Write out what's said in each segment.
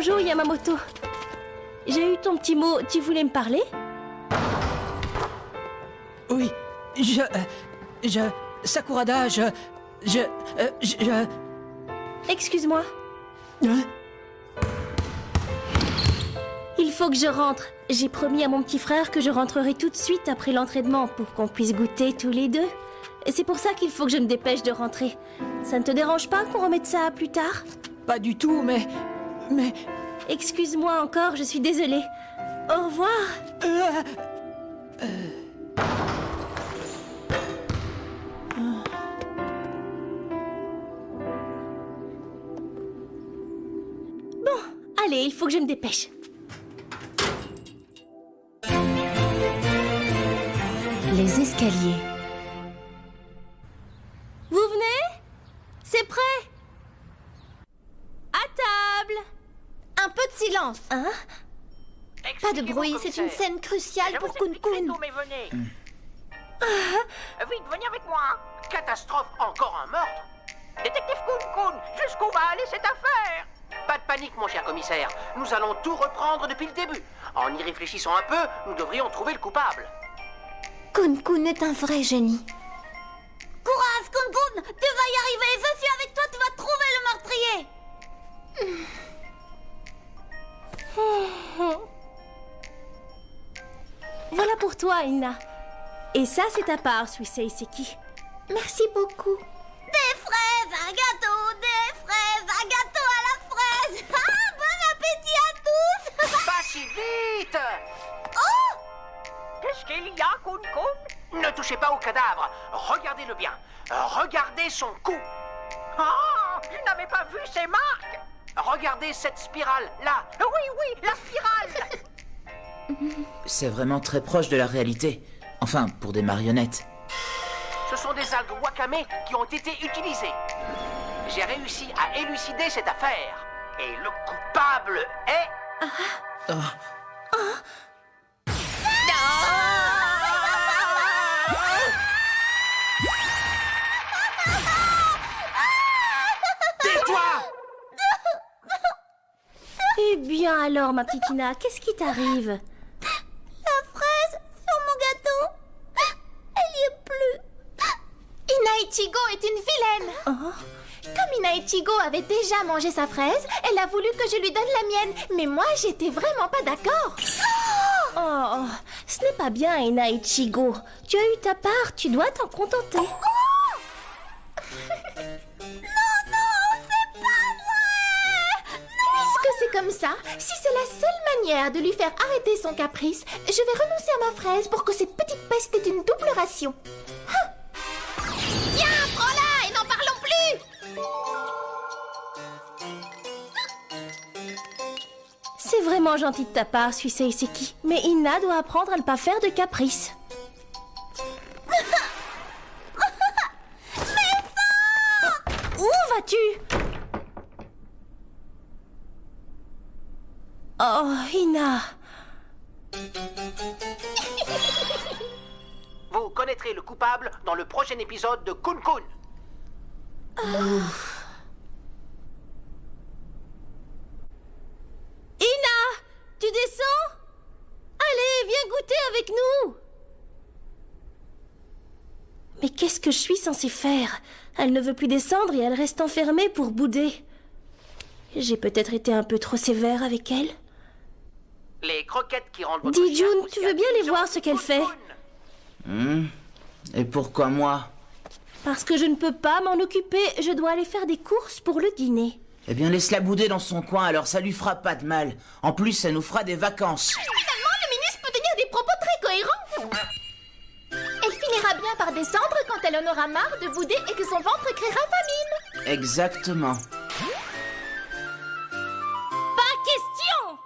Bonjour Yamamoto. J'ai eu ton petit mot, tu voulais me parler? Oui, Sakurada, Excuse-moi. Hein? Il faut que je rentre. J'ai promis à mon petit frère que je rentrerai tout de suite après l'entraînement pour qu'on puisse goûter tous les deux. Et c'est pour ça qu'il faut que je me dépêche de rentrer. Ça ne te dérange pas qu'on remette ça à plus tard? Pas du tout, mais... Excuse-moi encore, je suis désolée. Au revoir. Bon, allez, il faut que je me dépêche. Les escaliers. Vous venez? C'est prêt? À table. Un peu de silence. Hein? Pas de bruit, c'est une scène cruciale pour Kun Kun. Vite, venez avec moi. Catastrophe, encore un meurtre. Détective Kun Kun, jusqu'où va aller cette affaire? Pas de panique, mon cher commissaire. Nous allons tout reprendre depuis le début. En y réfléchissant un peu, nous devrions trouver le coupable. Kun Kun est un vrai génie. Courage, Kun Kun, tu vas y arriver. Je suis avec toi, tu vas trouver le meurtrier. Voilà pour toi, Ina. Et ça, c'est ta part, Suisei Seki. Merci beaucoup. Des fraises, un gâteau, des fraises, un gâteau à la fraise. Ah, bon appétit à tous. Pas si vite. Oh, Qu'est-ce qu'il y a, Kun Kun? Ne touchez pas au cadavre. Regardez-le bien. Regardez son cou. Ah, je n'avais pas vu ces marques. Regardez cette spirale, là. Oui, la spirale. C'est vraiment très proche de la réalité. Enfin, pour des marionnettes. Ce sont des algues wakame qui ont été utilisées. J'ai réussi à élucider cette affaire. Et le coupable est... Tais-toi! Eh bien alors, ma petite Ina, qu'est-ce qui t'arrive? la fraise sur mon gâteau. Elle y est plus. Ina Ichigo est une vilaine. Comme Ina Ichigo avait déjà mangé sa fraise, elle a voulu que je lui donne la mienne. Mais moi, j'étais vraiment pas d'accord. Oh, ce n'est pas bien, Ina Ichigo. Tu as eu ta part, tu dois t'en contenter. Puisque c'est comme ça, si c'est la seule manière de lui faire arrêter son caprice, je vais renoncer à ma fraise pour que cette petite peste ait une double ration. Tiens, prends-la et n'en parlons plus. C'est vraiment gentil de ta part, Suisei Seki. Mais Ina doit apprendre à ne pas faire de caprices. Où vas-tu? Oh, Ina. Vous connaîtrez le coupable dans le prochain épisode de Kun Kun. Ina, tu descends? Allez, viens goûter avec nous. Mais qu'est-ce que je suis censée faire? Elle ne veut plus descendre et elle reste enfermée pour bouder. J'ai peut-être été un peu trop sévère avec elle. Les croquettes qui rendent votre Dis, chien June, aussi tu veux bien aller intelligent voir ce que qu'elle Kun fait? Kun. Et pourquoi moi? Parce que je ne peux pas m'en occuper, je dois aller faire des courses pour le dîner. Eh bien, laisse-la bouder dans son coin, alors ça lui fera pas de mal. En plus, ça nous fera des vacances. Finalement, le ministre peut tenir des propos très cohérents. Elle finira bien par descendre quand elle en aura marre de bouder et que son ventre créera famine. Exactement. Pas question!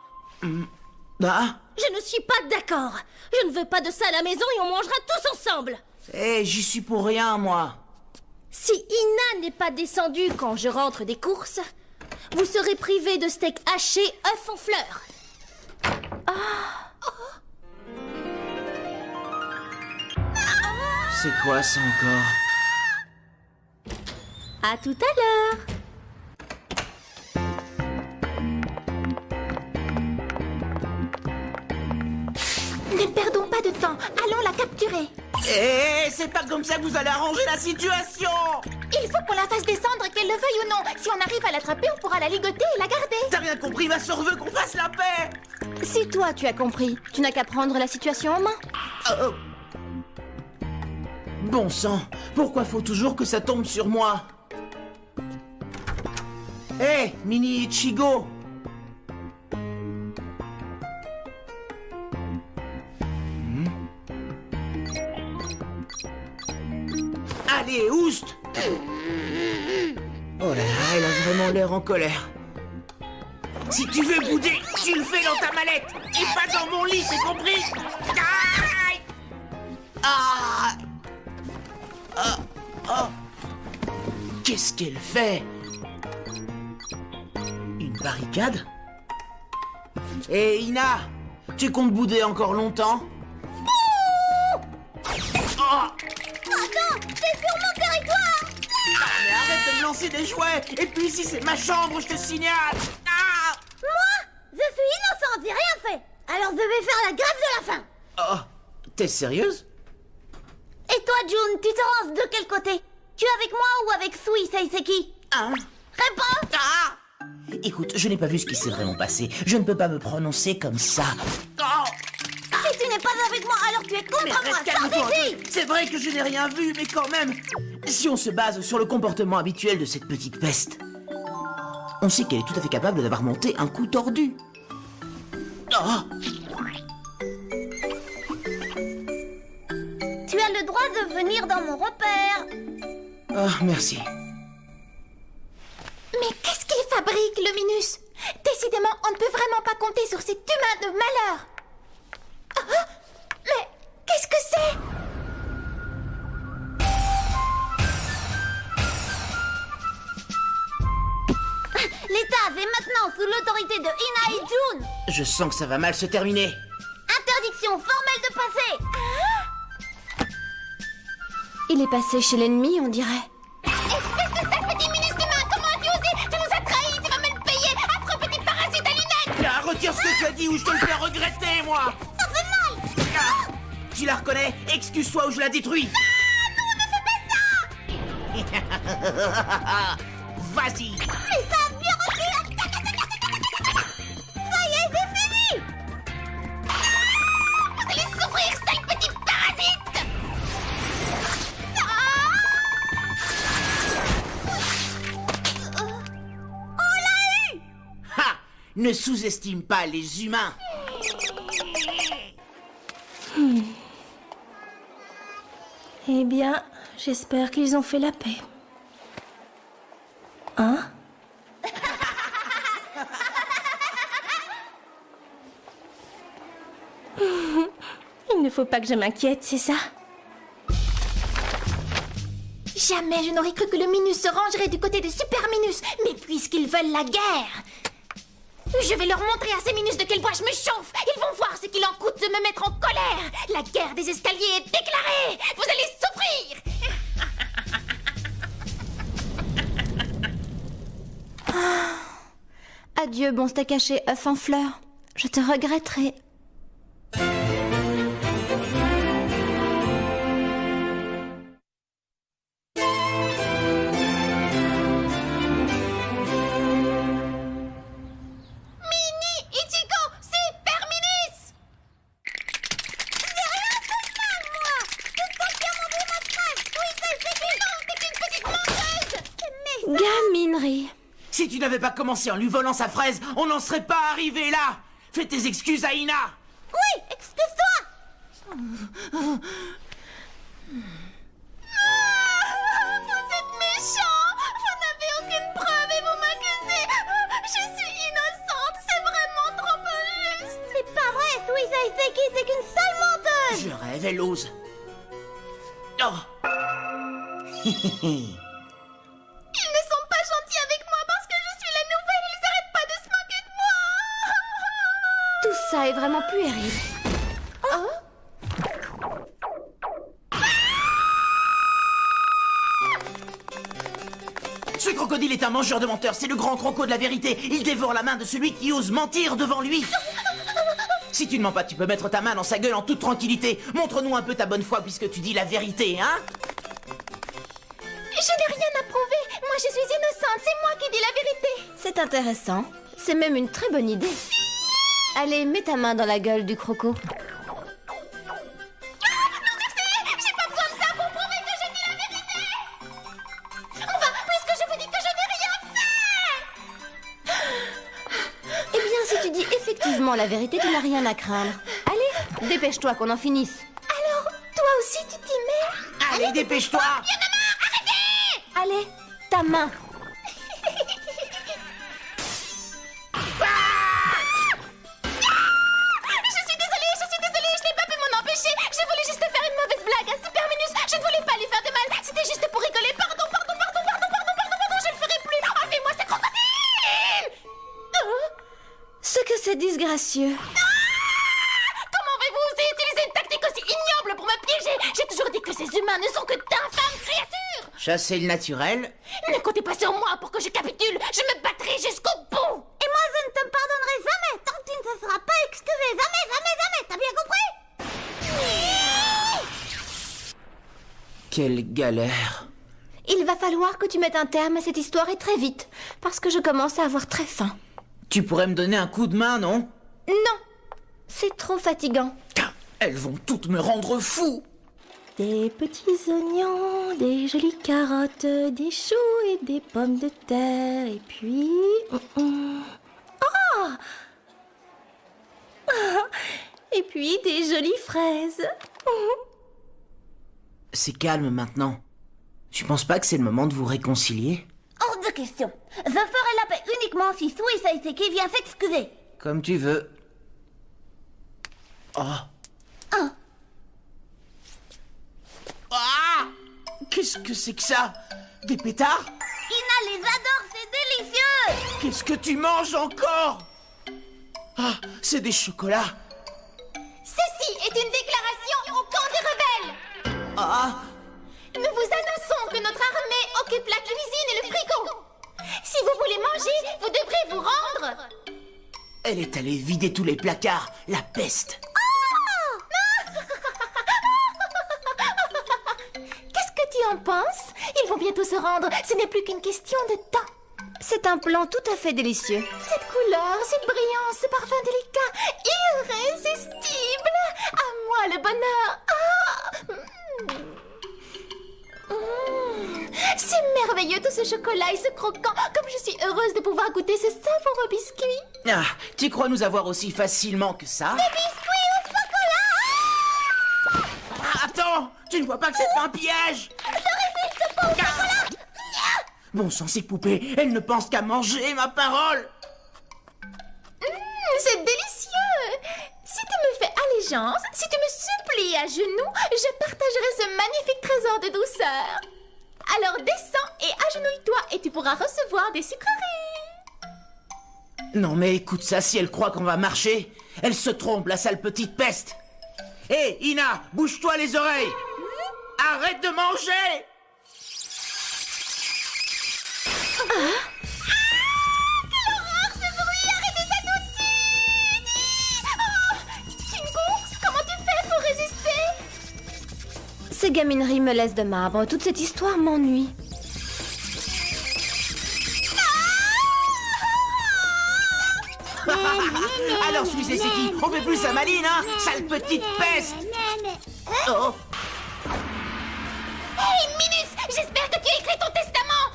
Ah, Je ne suis pas d'accord. Je ne veux pas de ça à la maison et on mangera tous ensemble. j'y suis pour rien, moi. Si Ina n'est pas descendue quand je rentre des courses, vous serez privé de steak haché œuf en fleurs. C'est quoi ça encore? À tout à l'heure. Ne perdons pas de temps, allons la capturer. Eh, c'est pas comme ça que vous allez arranger la situation! Il faut qu'on la fasse descendre, qu'elle le veuille ou non. Si on arrive à l'attraper, on pourra la ligoter et la garder. T'as rien compris, ma sœur veut qu'on fasse la paix! Si toi tu as compris, tu n'as qu'à prendre la situation en main. Bon sang, pourquoi faut toujours que ça tombe sur moi? Hé, Mini Ichigo! Allez, oust! Oh là là, elle a vraiment l'air en colère. Si tu veux bouder, tu le fais dans ta mallette et pas dans mon lit, c'est compris? Aïe! Ah! Qu'est-ce qu'elle fait? Une barricade? Hé, Ina! Tu comptes bouder encore longtemps? Attends, c'est sur mon territoire! Mais arrête de me lancer des jouets! Et puis ici, c'est ma chambre, je te signale! Ah! Moi, je suis innocente, j'ai rien fait. Alors je vais faire la grève de la faim. Oh, t'es sérieuse? Et toi, June, tu te ranges de quel côté? Tu es avec moi ou avec Sui Seiseki? Hein? Réponds! Ah! Écoute, je n'ai pas vu ce qui s'est vraiment passé. Je ne peux pas me prononcer comme ça. Oh! Si tu n'es pas avec moi, alors tu es contre Mais moi! arrête, Sors calme-toi un d'ici! peu. C'est vrai que je n'ai rien vu, mais quand même. Si on se base sur le comportement habituel de cette petite peste, on sait qu'elle est tout à fait capable d'avoir monté un coup tordu. Oh! Tu as le droit de venir dans mon repère. Oh, merci. Mais qu'est-ce qu'il fabrique, Luminus? Décidément, on ne peut vraiment pas compter sur cet humain de malheur. Ah, mais qu'est-ce que c'est? L'État est maintenant sous l'autorité de Ina et June. Je sens que ça va mal se terminer. Interdiction formelle de passer. Il est passé chez l'ennemi, on dirait. Espèce de sale petit minus d'humain, comment as-tu osé? Tu nous as trahis, tu vas me le payer, affreux petit parasite à lunettes! Là, retire ce que tu as dit ou je te le fais regretter, moi! Ça fait mal. Ah, tu la reconnais? Excuse-toi ou je la détruis! Ah non, ne fais pas ça. Vas-y! Mais ça a bien repris. Ça y est, c'est fini. Vous allez souffrir, sale petit parasite! Ha! Ne sous-estime pas les humains! Eh bien, j'espère qu'ils ont fait la paix. Hein? Il ne faut pas que je m'inquiète, c'est ça? Jamais je n'aurais cru que le Minus se rangerait du côté des Super Minus. Mais puisqu'ils veulent la guerre, je vais leur montrer à ces Minus de quel bois je me chauffe. Ils vont voir ce qu'il en coûte de me mettre en colère. La guerre des escaliers est déclarée. Vous allez souffrir. Adieu, bon steak haché, œuf en fleurs. Je te regretterai. Ichigo, Super Minus! J'ai rien fait de mal, moi. C'est toi qui as mangé ma fraise. Oui, c'est Non, t'es une petite menteuse! Gaminerie. Si tu n'avais pas commencé en lui volant sa fraise, on n'en serait pas arrivé là! Fais tes excuses à Ina! Oui, excuse-toi. Vous êtes méchant! Vous n'avez aucune preuve et vous m'accusez! Je suis innocente, c'est vraiment trop injuste! C'est pas vrai, Sui Seiseki, c'est qu'une sale menteuse. Je rêve, elle ose. Oh! Ils ne sont pas gentils avec moi parce que je suis la nouvelle, ils n'arrêtent pas de se moquer de moi! Tout ça est vraiment puéril. Ce crocodile est un mangeur de menteurs, c'est le grand croco de la vérité. Il dévore la main de celui qui ose mentir devant lui. Si tu ne mens pas, tu peux mettre ta main dans sa gueule en toute tranquillité. Montre-nous un peu ta bonne foi puisque tu dis la vérité, hein? Je n'ai rien à prouver. Moi, je suis innocente. C'est moi qui dis la vérité. C'est intéressant. C'est même une très bonne idée. Allez, mets ta main dans la gueule du croco. J'ai pas besoin de ça pour prouver que je dis la vérité. Enfin, puisque je vous dis que je n'ai rien fait. Eh bien, si tu dis effectivement la vérité, tu n'as rien à craindre. Allez, dépêche-toi qu'on en finisse. Alors, toi aussi, tu t'y mets? Allez, dépêche-toi! Allez, ta main. Je n'ai pas pu m'en empêcher. Je voulais juste faire une mauvaise blague à Superminus. Je ne voulais pas lui faire de mal. C'était juste pour rigoler. Pardon, je le ferai plus. Enlevez-moi cette crocodile. Ce que c'est disgracieux. Comment avez-vous osé utiliser une tactique aussi ignoble pour me piéger? J'ai toujours dit que ces humains ne sont que d'infâmes créatures. Chasser le naturel. Ne comptez pas sur moi pour que je capitule. Je me battrai jusqu'au bout. Et moi, je ne te pardonnerai jamais tant que tu ne te seras pas excusé. Jamais. T'as bien compris? Quelle galère. Il va falloir que tu mettes un terme à cette histoire et très vite, parce que je commence à avoir très faim. Tu pourrais me donner un coup de main, non? Non, c'est trop fatigant. Elles vont toutes me rendre fou. Des petits oignons, des jolies carottes, des choux et des pommes de terre, et puis... Oh! Et puis des jolies fraises. C'est calme maintenant. Tu penses pas que c'est le moment de vous réconcilier? Hors de question. Je ferai la paix uniquement si Sou et Saiseki vient s'excuser. Comme tu veux. Oh. Ah! Qu'est-ce que c'est que ça? Des pétards? Ina les adore, c'est délicieux. Qu'est-ce que tu manges encore? Ah, c'est des chocolats. Ceci est une déclaration au camp des rebelles. Ah! Nous vous annonçons que notre armée occupe la cuisine et le frigo. Si vous voulez manger, vous devrez vous rendre. Elle est allée vider tous les placards. La peste. Qu'est-ce que tu en penses? Ils vont bientôt se rendre. Ce n'est plus qu'une question de temps. C'est un plan tout à fait délicieux. Cette couleur, cette brillance, ce parfum délicat, irrésistible. À moi le bonheur. C'est merveilleux tout ce chocolat et ce croquant. Comme je suis heureuse de pouvoir goûter ce savoureux biscuit. Ah, tu crois nous avoir aussi facilement que ça? Biscuits au chocolat. Ah, attends! Tu ne vois pas que c'est un piège? Bon sang, ces poupées, elles ne pensent qu'à manger, ma parole! C'est délicieux. Si tu me fais allégeance, si tu me supplies à genoux, je partagerai ce magnifique trésor de douceur. Alors descends et agenouille-toi et tu pourras recevoir des sucreries. Non mais écoute ça, si elle croit qu'on va marcher, elle se trompe, la sale petite peste! Hé, Ina, bouge-toi les oreilles! Arrête de manger! Comment tu fais pour résister? Ces gamineries me laissent de marbre. Toute cette histoire m'ennuie. Alors, Suiseki, on fait plus sa maline, hein? Sale petite peste! Oh! Hey, Minus, j'espère que tu as écrit ton testament.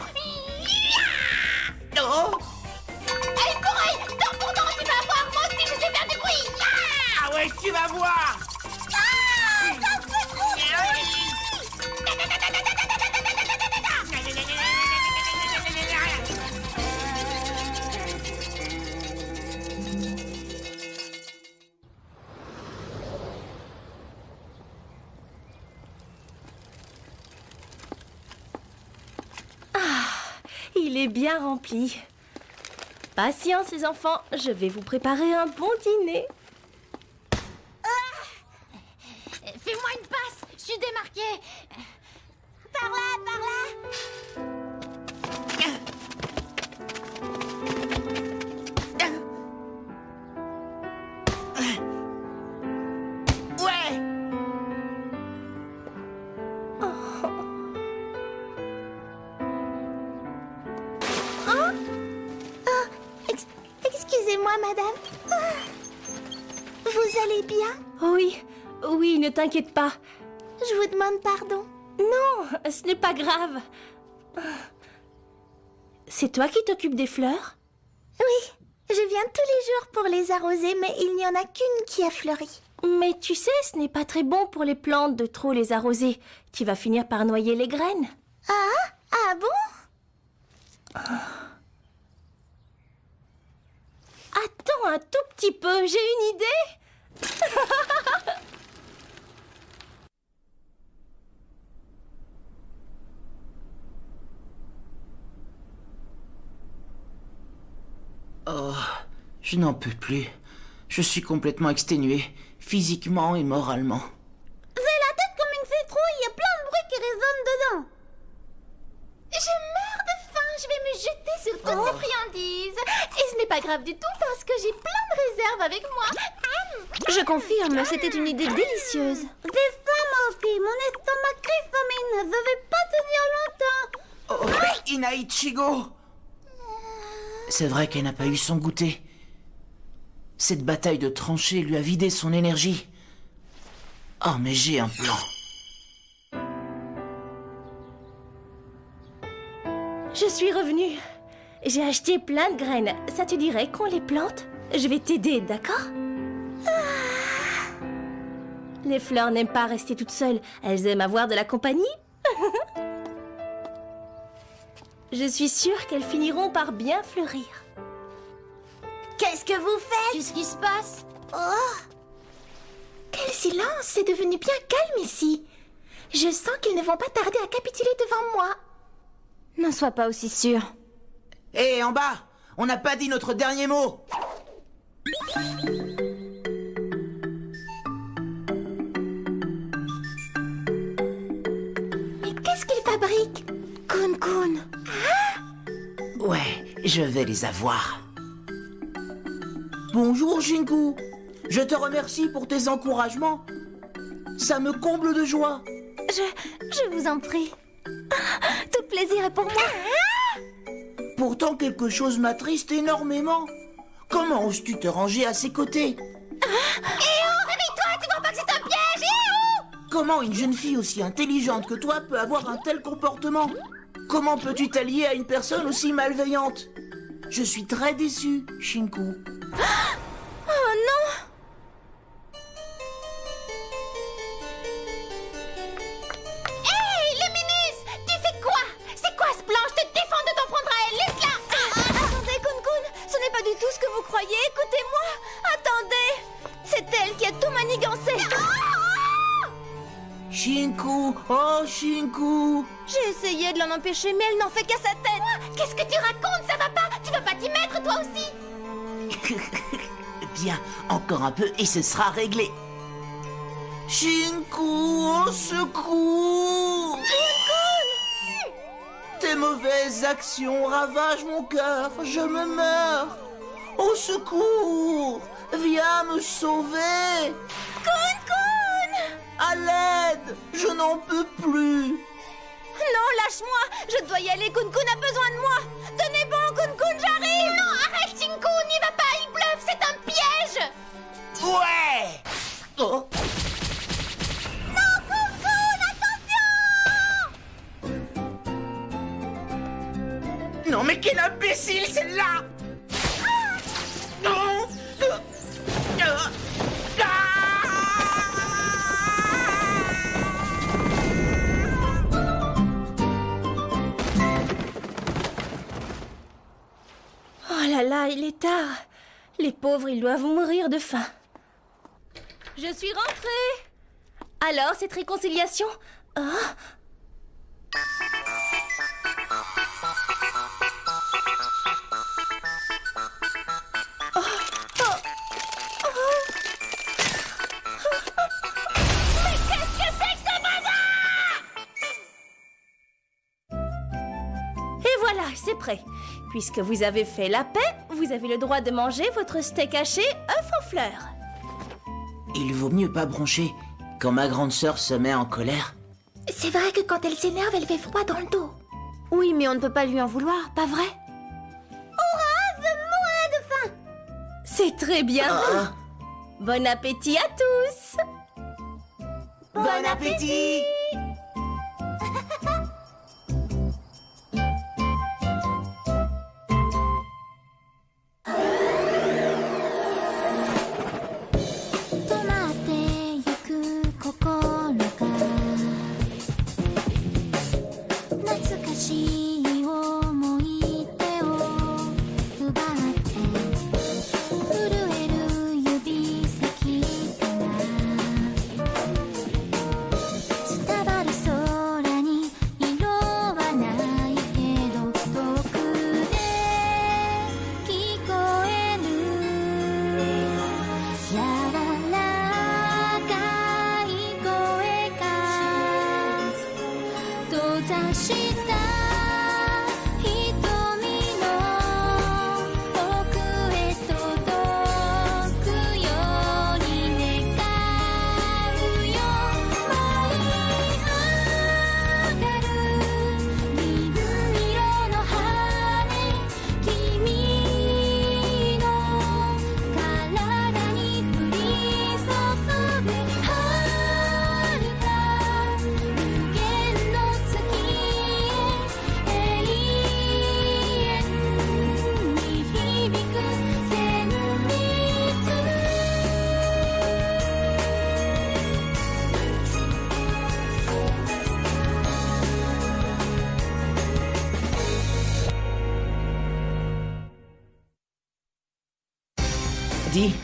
Oh! Allez, Corail, dans ton temps, tu vas voir. Moi aussi, je sais faire du bruit. Ah ouais, tu vas voir! Il est bien rempli. Patience, les enfants, je vais vous préparer un bon dîner. Fais-moi une passe, je suis démarquée. Par là. madame. Ah. Vous allez bien? Oui, oui, ne t'inquiète pas. Je vous demande pardon. Non, ce n'est pas grave. C'est toi qui t'occupes des fleurs? Oui, je viens tous les jours pour les arroser, mais il n'y en a qu'une qui a fleuri. Mais tu sais, ce n'est pas très bon pour les plantes de trop les arroser. Tu vas finir par noyer les graines. Ah bon? Attends un tout petit peu, j'ai une idée. Oh, je n'en peux plus. Je suis complètement exténué, physiquement et moralement. J'ai la tête comme une citrouille, il y a plein de bruit qui résonne dedans. Je meurs de faim, je vais me jeter sur toutes ces friandises. Et ce n'est pas grave du tout parce que j'ai plein de réserves avec moi. Je confirme, c'était une idée délicieuse. J'ai faim moi aussi, mon estomac crie famine, je vais pas tenir longtemps. Oh, Ina-Ichigo! C'est vrai qu'elle n'a pas eu son goûter. Cette bataille de tranchées lui a vidé son énergie. Oh, mais j'ai un plan. Je suis revenue. J'ai acheté plein de graines. Ça te dirait qu'on les plante? Je vais t'aider, d'accord? Les fleurs n'aiment pas rester toutes seules. Elles aiment avoir de la compagnie. Je suis sûre qu'elles finiront par bien fleurir. Qu'est-ce que vous faites? Qu'est-ce qui se passe? Oh! Quel silence! C'est devenu bien calme ici. Je sens qu'ils ne vont pas tarder à capituler devant moi. N'en sois pas aussi sûre. Hé, en bas! On n'a pas dit notre dernier mot! Mais qu'est-ce qu'ils fabriquent? Kun-kun. Ouais, je vais les avoir. Bonjour, Shinku. Je te remercie pour tes encouragements. Ça me comble de joie. Je vous en prie. Tout plaisir est pour moi. Pourtant, quelque chose m'attriste énormément. Comment oses-tu te ranger à ses côtés? Réveille-toi, tu vois pas que c'est un piège? Comment une jeune fille aussi intelligente que toi peut avoir un tel comportement? Comment peux-tu t'allier à une personne aussi malveillante? Je suis très déçu, Shinku. Oh non! Hey, Luminus! Tu fais quoi? C'est quoi ce plan? Je te défends de t'en prendre à elle, laisse-la! Attendez, Kun-kun, ce n'est pas du tout ce que vous croyez. Écoutez-moi. Attendez. C'est elle qui a tout manigancé. Shinku, oh Shinku. J'ai essayé de l'en empêcher, mais elle n'en fait qu'à sa tête. Qu'est-ce que tu racontes? Ça va pas? Tu vas pas t'y mettre, toi aussi? Bien, encore un peu et ce sera réglé. Shinku, au secours! Tes mauvaises actions ravagent mon cœur, je me meurs. Au secours! Viens me sauver! À l'aide! Je n'en peux plus! Non, lâche-moi. Je dois y aller. Kun-kun a besoin de moi. Tenez bon, Kun-kun, j'arrive. Non, arrête, Shinku, n'y va pas, il bluffe, c'est un piège! Ouais! Oh! Non, mais quel imbécile, celle-là! Non! Oh là là, il est tard. Les pauvres, ils doivent mourir de faim. Je suis rentrée. Alors, cette réconciliation? Oh. Et voilà, c'est prêt. Puisque vous avez fait la paix, vous avez le droit de manger votre steak haché œuf en fleurs. Il vaut mieux pas broncher quand ma grande sœur se met en colère. C'est vrai que quand elle s'énerve, elle fait froid dans le dos. Oui, mais on ne peut pas lui en vouloir, pas vrai? Hurrah, je mourrais de faim. C'est très bien. Bon appétit à tous. Bon appétit! Dis,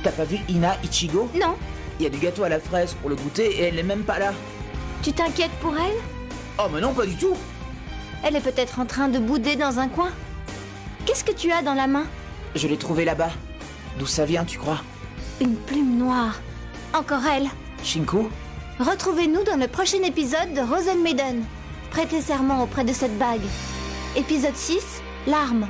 t'as pas vu Ina Ichigo? Non. Il y a du gâteau à la fraise pour le goûter et elle n'est même pas là. Tu t'inquiètes pour elle? Oh mais non, pas du tout. Elle est peut-être en train de bouder dans un coin. Qu'est-ce que tu as dans la main? Je l'ai trouvée là-bas. D'où ça vient, tu crois? Une plume noire. Encore elle. Shinku? Retrouvez-nous dans le prochain épisode de Rosen Maiden. Prêtez serment auprès de cette bague. Épisode 6, l'arme.